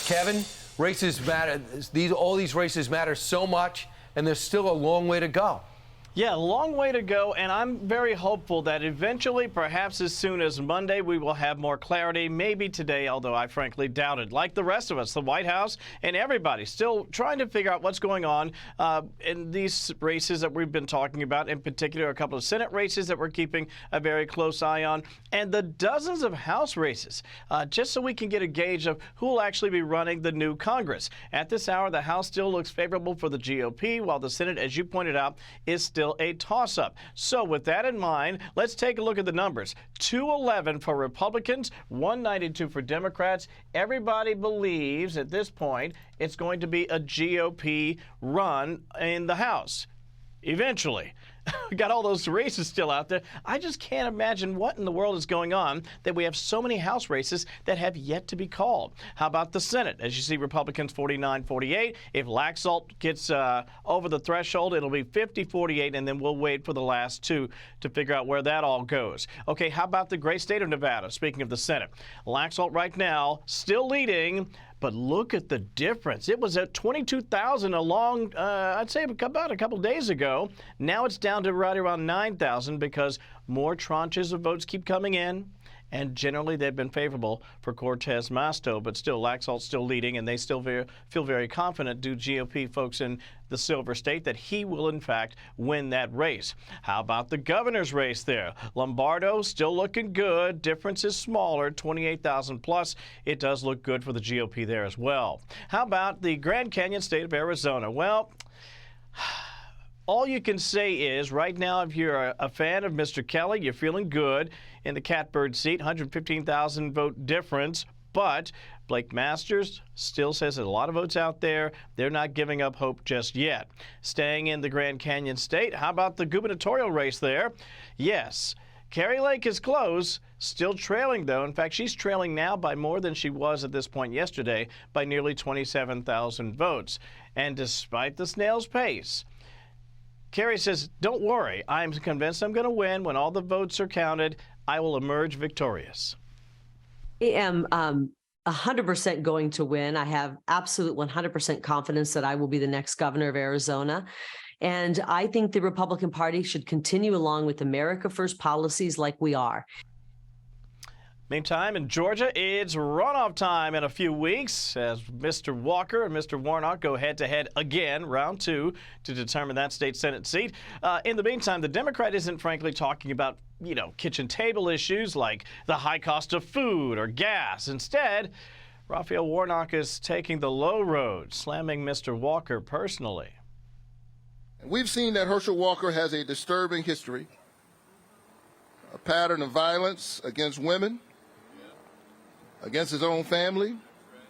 Kevin, races matter. All these races matter so much, and there's still a long way to go. Yeah, a long way to go, and I'm very hopeful that eventually, perhaps as soon as Monday, we will have more clarity. Maybe today, although I frankly doubt it. Like the rest of us, the White House and everybody still trying to figure out what's going on in these races that we've been talking about, in particular a couple of Senate races that we're keeping a very close eye on, and the dozens of House races, just so we can get a gauge of who will actually be running the new Congress. At this hour, the House still looks favorable for the GOP, while the Senate, as you pointed out, is still a toss-up. So with that in mind, let's take a look at the numbers. 211 for Republicans, 192 for Democrats. Everybody believes at this point it's going to be a GOP run in the House. Eventually. We got all those races still out there. I just can't imagine what in the world is going on that we have so many House races that have yet to be called. How about the Senate? As you see, Republicans 49-48. If Laxalt gets over the threshold, it'll be 50-48, and then we'll wait for the last two to figure out where that all goes. Okay, how about the great state of Nevada? Speaking of the Senate, Laxalt right now still leading. But look at the difference. It was at 22,000 I'd say about a couple days ago. Now it's down to right around 9,000 because more tranches of votes keep coming in. And generally, they've been favorable for Cortez Masto, but still, Laxalt's still leading, and they still feel very confident, do GOP folks in the Silver State, that he will, in fact, win that race. How about the governor's race there? Lombardo still looking good. Difference is smaller, 28,000 plus. It does look good for the GOP there as well. How about the Grand Canyon state of Arizona? Well, all you can say is, right now, if you're a fan of Mr. Kelly, you're feeling good in the catbird seat, 115,000 vote difference. But Blake Masters still says there's a lot of votes out there. They're not giving up hope just yet. Staying in the Grand Canyon state, how about the gubernatorial race there? Yes, Kari Lake is close, still trailing, though. In fact, she's trailing now by more than she was at this point yesterday, by nearly 27,000 votes. And despite the snail's pace, Kari says, don't worry, I'm convinced I'm going to win. When all the votes are counted, I will emerge victorious. I am 100% going to win. I have absolute 100% confidence that I will be the next governor of Arizona. And I think the Republican Party should continue along with America First policies like we are. Meantime, in Georgia, it's runoff time in a few weeks as Mr. Walker and Mr. Warnock go head-to-head again, round two, to determine that state Senate seat. In the meantime, the Democrat isn't, frankly, talking about, kitchen table issues like the high cost of food or gas. Instead, Raphael Warnock is taking the low road, slamming Mr. Walker personally. We've seen that Herschel Walker has a disturbing history, a pattern of violence against women, against his own family.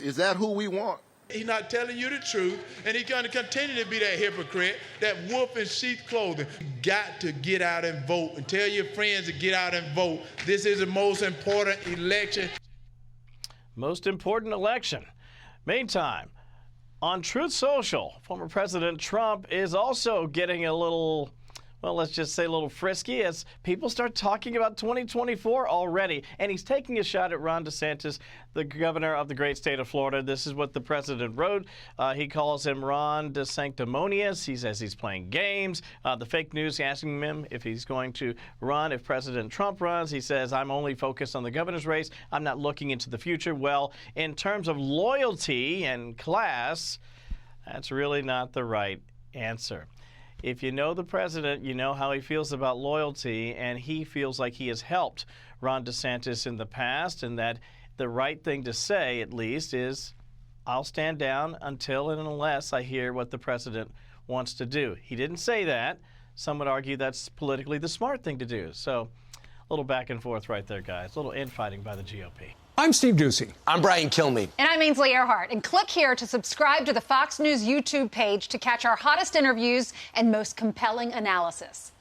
Is that who we want? He's not telling you the truth, and he's going to continue to be that hypocrite, that wolf in sheep's clothing. You got to get out and vote, and tell your friends to get out and vote. This is the most important election. Most important election. Meantime, on Truth Social, former President Trump is also getting a little, well, let's just say a little frisky as people start talking about 2024 already. And he's taking a shot at Ron DeSantis, the governor of the great state of Florida. This is what the president wrote. He calls him Ron DeSanctimonious. He says he's playing games. The fake news asking him if he's going to run if President Trump runs. He says, I'm only focused on the governor's race. I'm not looking into the future. Well, in terms of loyalty and class, that's really not the right answer. If you know the president, you know how he feels about loyalty, and he feels like he has helped Ron DeSantis in the past, and that the right thing to say, at least, is I'll stand down until and unless I hear what the president wants to do. He didn't say that. Some would argue that's politically the smart thing to do. So a little back and forth right there, guys. A little infighting by the GOP. I'm Steve Ducey. I'm Brian Kilmeade. And I'm Ainsley Earhart. And click here to subscribe to the Fox News YouTube page to catch our hottest interviews and most compelling analysis.